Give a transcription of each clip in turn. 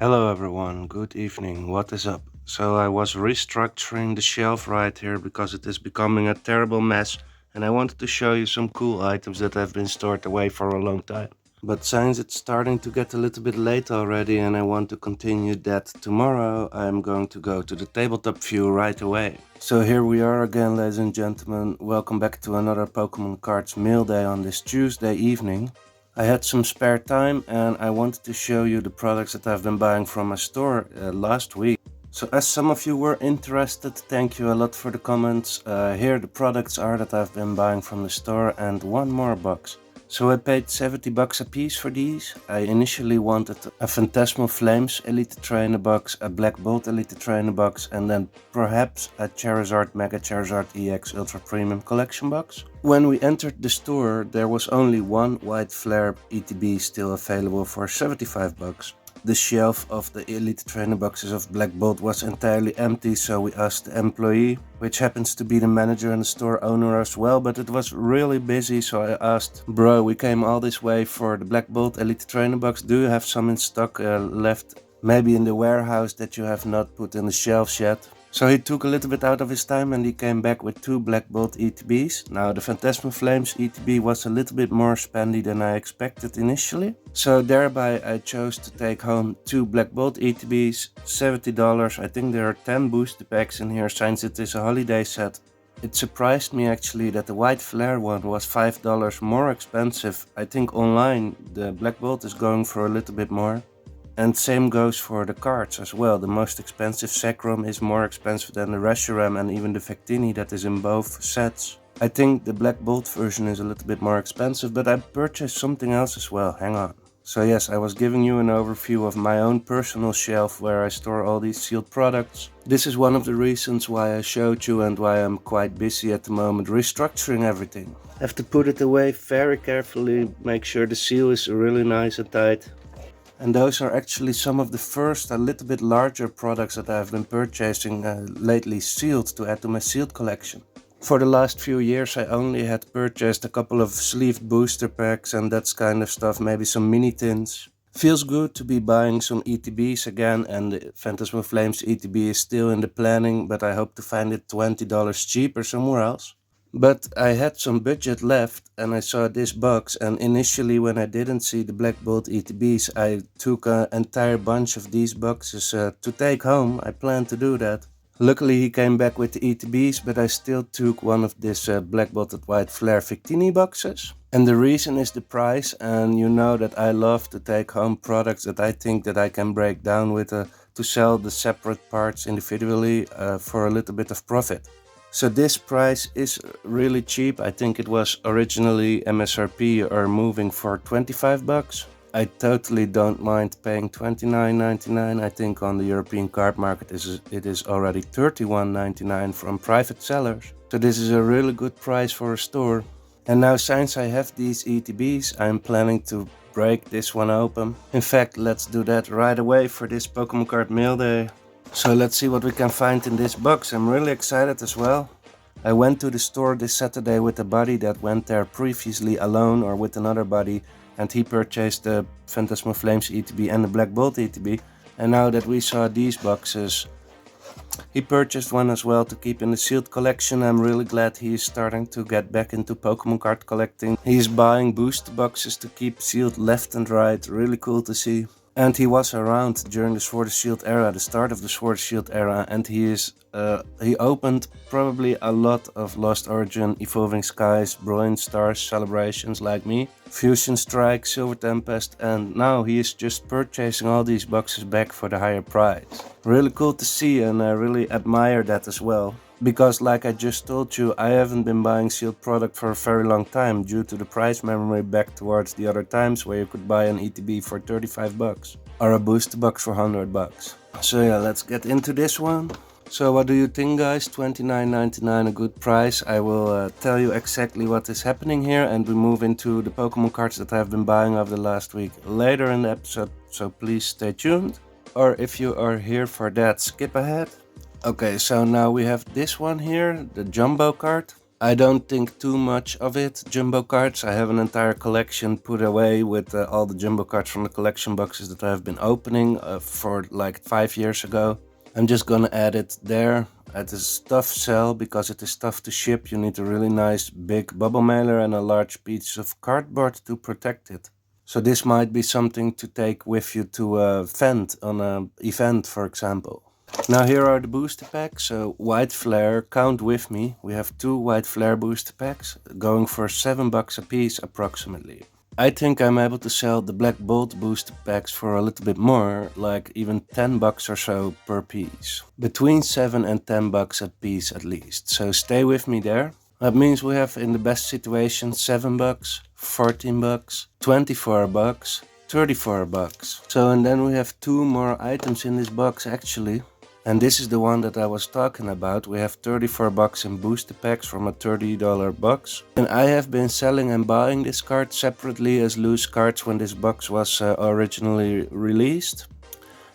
Hello everyone, good evening, what is up? So I was restructuring the shelf right here because it is becoming a terrible mess and I wanted to show you some cool items that have been stored away for a long time. But since it's starting to get a little bit late already and I want to continue that tomorrow, I'm going to go to the tabletop view right away. So here we are again, ladies and gentlemen, welcome back to another Pokemon Cards mail day on this Tuesday evening. I had some spare time and I wanted to show you the products that I've been buying from my store last week. So as some of you were interested, thank you a lot for the comments. Here the products are that I've been buying from the store and one more box. So I paid 70 bucks a piece for these. I initially wanted a Phantasmal Flames Elite Trainer box, a Black Bolt Elite Trainer box, and then perhaps a Charizard Mega Charizard EX Ultra Premium Collection box. When we entered the store, there was only one White Flare ETB still available for 75 bucks. The shelf of the Elite Trainer boxes of Black Bolt was entirely empty, so we asked the employee, which happens to be the manager and the store owner as well, but it was really busy, so I asked, "Bro, we came all this way for the Black Bolt Elite Trainer box, do you have some in stock left? Maybe in the warehouse that you have not put in the shelves yet?" So he took a little bit out of his time and he came back with two Black Bolt ETBs. Now the Phantasmal Flames ETB was a little bit more spendy than I expected initially. So thereby I chose to take home two Black Bolt ETBs, $70. I think there are 10 booster packs in here since it is a holiday set. It surprised me actually that the White Flare one was $5 more expensive. I think online the Black Bolt is going for a little bit more. And same goes for the cards as well. The most expensive Sacrum is more expensive than the Reshiram and even the Victini that is in both sets. I think the Black Bolt version is a little bit more expensive, but I purchased something else as well, hang on. So yes, I was giving you an overview of my own personal shelf where I store all these sealed products. This is one of the reasons why I showed you and why I'm quite busy at the moment restructuring everything. I have to put it away very carefully, make sure the seal is really nice and tight. And those are actually some of the first, a little bit larger products that I've been purchasing lately sealed to add to my sealed collection. For the last few years I only had purchased a couple of sleeved booster packs and that kind of stuff, maybe some mini tins. Feels good to be buying some ETBs again, and the Phantasmal Flames ETB is still in the planning, but I hope to find it $20 cheaper somewhere else. But I had some budget left and I saw this box, and initially when I didn't see the Black Bolt ETBs I took an entire bunch of these boxes to take home. I planned to do that. Luckily he came back with the ETBs, but I still took one of this Black Bolted White Flare Victini boxes. And the reason is the price, and you know that I love to take home products that I think that I can break down with to sell the separate parts individually for a little bit of profit. So this price is really cheap. I think it was originally MSRP or moving for 25 bucks. I totally don't mind paying $29.99. I think on the European card market it is already $31.99 from private sellers. So this is a really good price for a store. And now since I have these ETBs, I'm planning to break this one open. In fact, let's do that right away for this Pokemon Card Mail Day. So let's see what we can find in this box. I'm really excited as well. I went to the store this Saturday with a buddy that went there previously alone or with another buddy, and he purchased the Phantasmal Flames ETB and the Black Bolt ETB. And now that we saw these boxes, he purchased one as well to keep in the sealed collection. I'm really glad he is starting to get back into Pokemon card collecting. He is buying booster boxes to keep sealed left and right. Really cool to see. And he was around during the Sword and Shield era, the start of the Sword and Shield era, and he opened probably a lot of Lost Origin, Evolving Skies, Brilliant Stars celebrations like me, Fusion Strike, Silver Tempest, and now he is just purchasing all these boxes back for the higher price. Really cool to see, and I really admire that as well. Because like I just told you, I haven't been buying sealed product for a very long time due to the price memory back towards the other times where you could buy an ETB for 35 bucks or a booster box for 100 bucks. So yeah, let's get into this one. So what do you think, guys? $29.99, a good price. I will tell you exactly what is happening here, and we move into the Pokemon cards that I've been buying over the last week later in the episode, so please stay tuned. Or if you are here for that, skip ahead. Okay, so now we have this one here, the Jumbo card. I don't think too much of it, jumbo cards. I have an entire collection put away with all the jumbo cards from the collection boxes that I've been opening for like 5 years ago. I'm just gonna add it there at this tough sell because it is tough to ship. You need a really nice big bubble mailer and a large piece of cardboard to protect it. So this might be something to take with you to a vent on an event, for example. Now here are the booster packs. So white flare, count with me. We have 2 white flare booster packs going for $7 a piece approximately. I think I'm able to sell the Black Bolt booster packs for a little bit more, like even $10 or so per piece. Between 7 and $10 a piece at least. So stay with me there. That means we have in the best situation $7, $14, $24, $34. So and then we have 2 more items in this box actually. And this is the one that I was talking about. We have $34 in booster packs from a $30 box. And I have been selling and buying this card separately as loose cards when this box was originally released.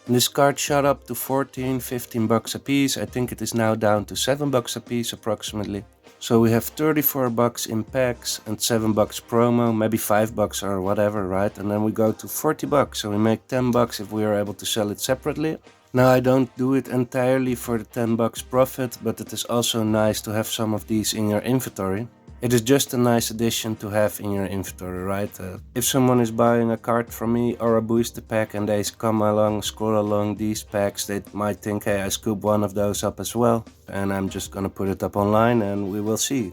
And this card shot up to 14, $15 a piece. I think it is now down to $7 a piece approximately. So we have $34 in packs and $7 promo, maybe $5 or whatever, right? And then we go to $40. So we make $10 if we are able to sell it separately. Now I don't do it entirely for the $10 profit, but it is also nice to have some of these in your inventory. It is just a nice addition to have in your inventory, right? If someone is buying a card from me or a booster pack and they come along, scroll along these packs, they might think, hey, I scoop one of those up as well. And I'm just gonna put it up online and we will see.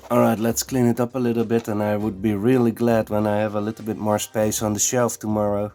Alright, let's clean it up a little bit, and I would be really glad when I have a little bit more space on the shelf tomorrow.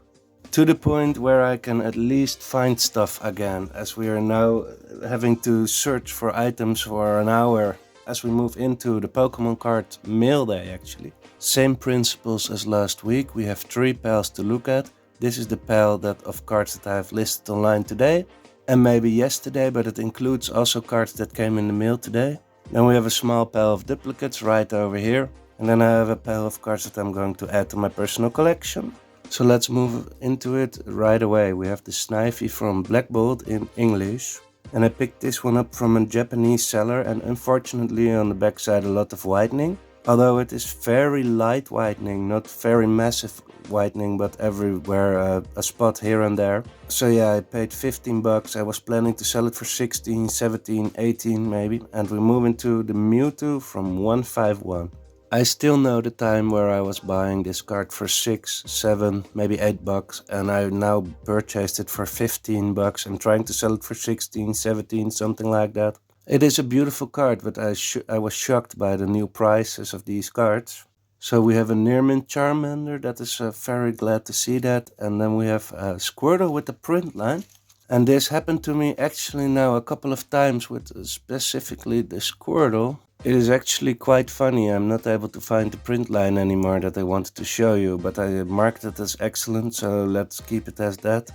To the point where I can at least find stuff again, as we are now having to search for items for an hour as we move into the Pokemon card mail day actually. Same principles as last week. We have 3 piles to look at. This is the pile of cards that I have listed online today and maybe yesterday, but it includes also cards that came in the mail today. Then we have a small pile of duplicates right over here. And then I have a pile of cards that I'm going to add to my personal collection. So let's move into it right away. We have the Snivy from Black Bolt in English. And I picked this one up from a Japanese seller, and unfortunately on the backside a lot of whitening. Although it is very light whitening, not very massive whitening, but everywhere a spot here and there. So yeah, I paid $15. I was planning to sell it for 16, 17, 18 maybe. And we move into the Mewtwo from 151. I still know the time where I was buying this card for 6, 7, maybe $8, and I now purchased it for $15. I'm trying to sell it for 16, 17, something like that. It is a beautiful card, but I was shocked by the new prices of these cards. So we have a Nearmint Charmander, that is very glad to see that. And then we have a Squirtle with the print line. And this happened to me actually now a couple of times with specifically the Squirtle. It is actually quite funny. I'm not able to find the print line anymore that I wanted to show you, but I marked it as excellent, so let's keep it as that.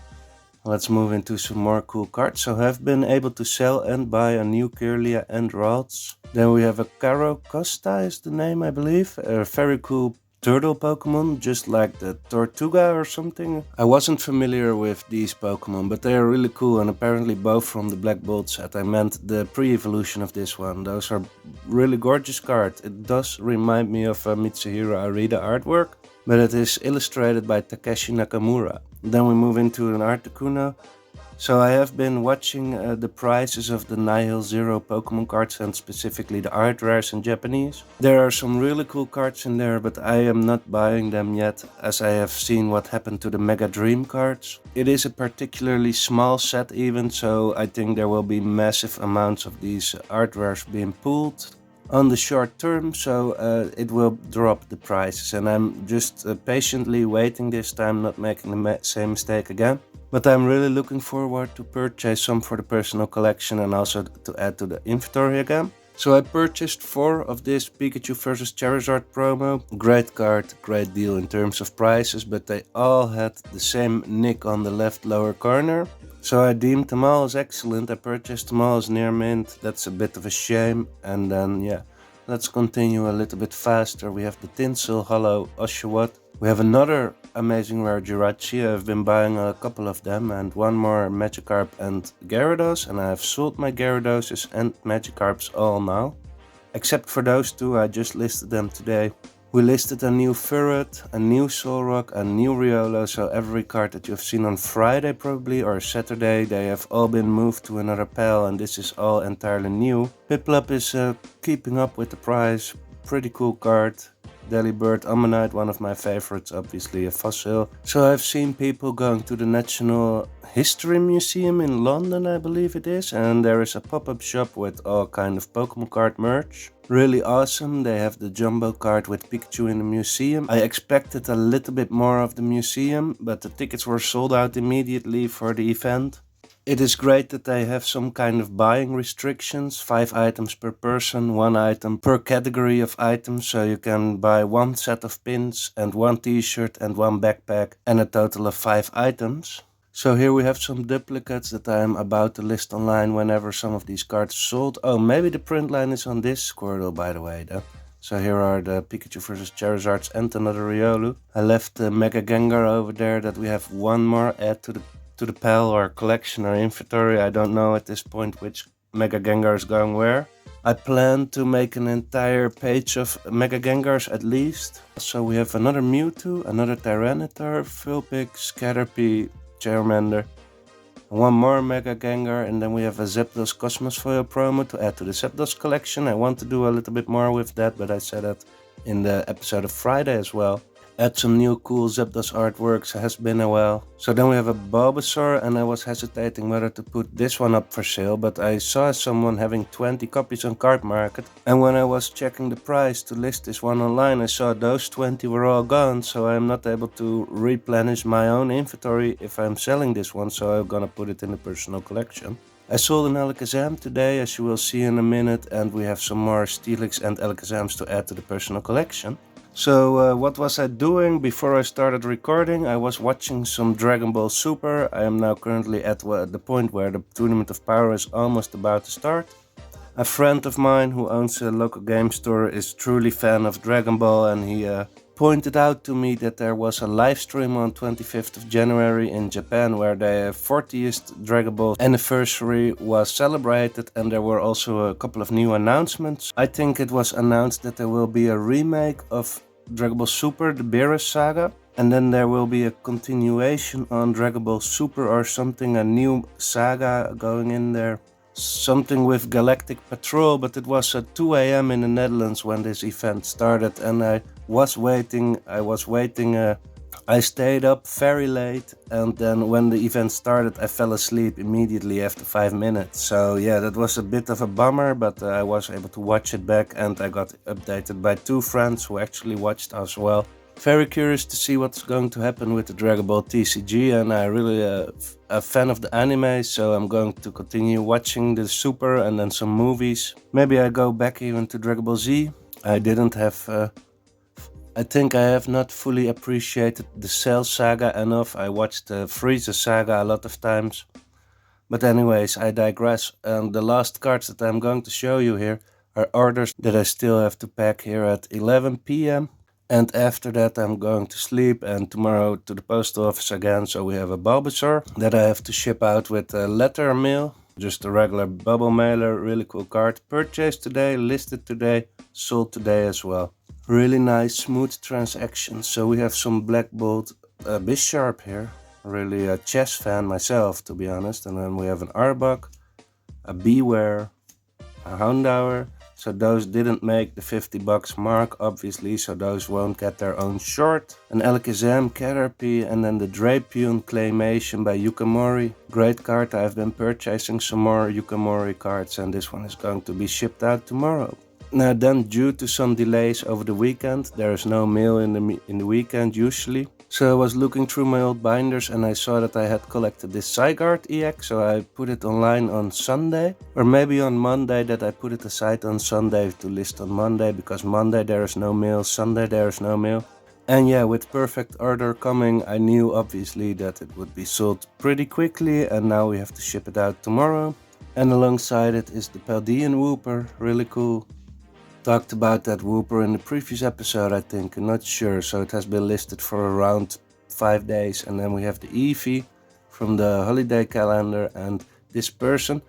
Let's move into some more cool cards. So I've been able to sell and buy a new Kirlia and Ralts. Then we have a Caro Costa is the name, I believe. A very cool turtle Pokemon, just like the Tortuga or something. I wasn't familiar with these Pokemon, but they are really cool, and apparently both from the Black Bolt set. I meant the pre-evolution of this one. Those are really gorgeous cards. It does remind me of Mitsuhiro Arida artwork, but it is illustrated by Takeshi Nakamura. Then we move into an Articuno. So I have been watching the prices of the Nihil Zero Pokemon cards, and specifically the art rares in Japanese. There are some really cool cards in there, but I am not buying them yet, as I have seen what happened to the Mega Dream cards. It is a particularly small set even, so I think there will be massive amounts of these art rares being pulled on the short term, so it will drop the prices, and I'm just patiently waiting this time, not making the same mistake again. But I'm really looking forward to purchase some for the personal collection and also to add to the inventory again. So I purchased 4 of this Pikachu vs Charizard promo. Great card, great deal in terms of prices, but they all had the same nick on the left lower corner. So I deemed them all as excellent. I purchased them all as near mint. That's a bit of a shame. And then yeah, let's continue a little bit faster. We have the Tinsel Hollow Oshawott. We have another amazing rare Jirachi. I've been buying a couple of them, and one more Magikarp and Gyarados, and I have sold my Gyaradoses and Magikarps all now. Except for those two, I just listed them today. We listed a new Furret, a new Solrock, a new Riolo, so every card that you've seen on Friday probably or Saturday, they have all been moved to another pal, and this is all entirely new. Piplup is keeping up with the price, pretty cool card. Delibird Ammonite, one of my favorites, obviously a fossil. So I've seen people going to the National History Museum in London, I believe it is, and there is a pop-up shop with all kind of Pokemon card merch. Really awesome. They have the jumbo card with Pikachu in the museum. I expected a little bit more of the museum, but the tickets were sold out immediately for the event. It is great that they have some kind of buying restrictions, 5 items per person, 1 item per category of items, so you can buy 1 set of pins and 1 t-shirt and 1 backpack and a total of 5 items. So here we have some duplicates that I am about to list online whenever some of these cards sold. Oh, maybe the print line is on this Squirtle, by the way, though. So here are the Pikachu vs Charizards and another Riolu. I left the Mega Gengar over there that we have one more add to the pal or collection or inventory. I don't know at this point which Mega Gengar is going where. I plan to make an entire page of Mega Gengars at least. So we have another Mewtwo, another Tyranitar, Vulpix, Caterpie, Charmander, one more Mega Gengar, and then we have a Zapdos Cosmos Foil promo to add to the Zapdos collection. I want to do a little bit more with that, but I said that in the episode of Friday as well. Add some new cool Zapdos artworks, has been a while. So then we have a Bulbasaur, and I was hesitating whether to put this one up for sale, but I saw someone having 20 copies on Card Market, and when I was checking the price to list this one online, I saw those 20 were all gone, so I'm not able to replenish my own inventory if I'm selling this one, so I'm gonna put it in the personal collection. I sold an Alakazam today, as you will see in a minute, and we have some more Steelix and Alakazams to add to the personal collection. So what was I doing before I started recording? I was watching some Dragon Ball Super. I am now currently at the point where the Tournament of Power is almost about to start. A friend of mine who owns a local game store is truly fan of Dragon Ball, and he pointed out to me that there was a live stream on 25th of January in Japan where the 40th Dragon Ball anniversary was celebrated, and there were also a couple of new announcements. I think it was announced that there will be a remake of Dragon Ball Super, the Beerus saga, and then there will be a continuation on Dragon Ball Super or something, a new saga going in there. Something with Galactic Patrol, but it was at 2 a.m. in the Netherlands when this event started, and I was waiting. I stayed up very late, and then when the event started I fell asleep immediately after 5 minutes. So yeah, that was a bit of a bummer, but I was able to watch it back, and I got updated by 2 friends who actually watched as well. Very curious to see what's going to happen with the Dragon Ball TCG, and I really a fan of the anime, so I'm going to continue watching the Super and then some movies. Maybe I go back even to Dragon Ball Z. I think I have not fully appreciated the Cell saga enough. I watched the Frieza saga a lot of times. But anyways, I digress, and the last cards that I'm going to show you here are orders that I still have to pack here at 11 p.m. And after that I'm going to sleep, and tomorrow to the post office again. So we have a Bulbasaur that I have to ship out with a letter mail. Just a regular bubble mailer, really cool card. Purchased today, listed today, sold today as well. Really nice, smooth transactions. So we have some Black Bolt Bisharp here. Really a chess fan myself, to be honest. And then we have an Arbok, a Beware, a Houndour. So those didn't make the $50 mark, obviously, so those won't get their own short. An Alakazam, Caterpie, and then the Drapion Claymation by Yukimori. Great card. I've been purchasing some more Yukimori cards, and this one is going to be shipped out tomorrow. Now then, due to some delays over the weekend, there is no mail in the weekend usually. So I was looking through my old binders and I saw that I had collected this Zygarde EX, so I put it online on Sunday. Or maybe on Monday, that I put it aside on Sunday to list on Monday, because Monday there is no mail, Sunday there is no mail. And yeah, with perfect order coming, I knew obviously that it would be sold pretty quickly, and now we have to ship it out tomorrow. And alongside it is the Paldean Wooper, really cool. Talked about that Wooper in the previous episode, I think, I'm not sure. So it has been listed for around 5 days. And then we have the Eevee from the holiday calendar, and this person.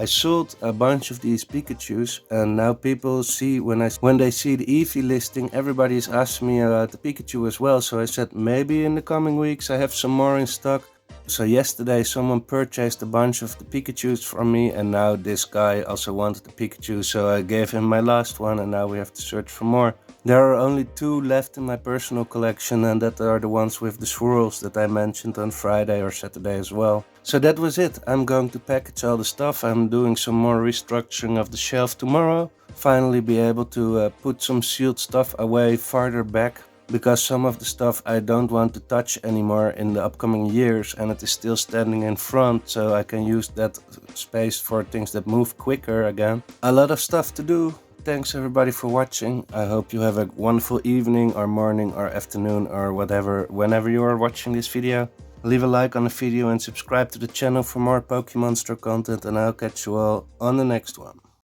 I sold a bunch of these Pikachus, and now people see when they see the Eevee listing, everybody is asking me about the Pikachu as well. So I said maybe in the coming weeks I have some more in stock. So yesterday someone purchased a bunch of the Pikachus from me, and now this guy also wanted the Pikachu, so I gave him my last one, and now we have to search for more. There are only 2 left in my personal collection, and that are the ones with the swirls that I mentioned on Friday or Saturday as well. So that was it. I'm going to package all the stuff. I'm doing some more restructuring of the shelf tomorrow. Finally be able to put some sealed stuff away farther back, because some of the stuff I don't want to touch anymore in the upcoming years, and it is still standing in front, so I can use that space for things that move quicker again. A lot of stuff to do. Thanks everybody for watching. I hope you have a wonderful evening or morning or afternoon or whatever, whenever you are watching this video. Leave a like on the video and subscribe to the channel for more Pokemonster content, and I'll catch you all on the next one.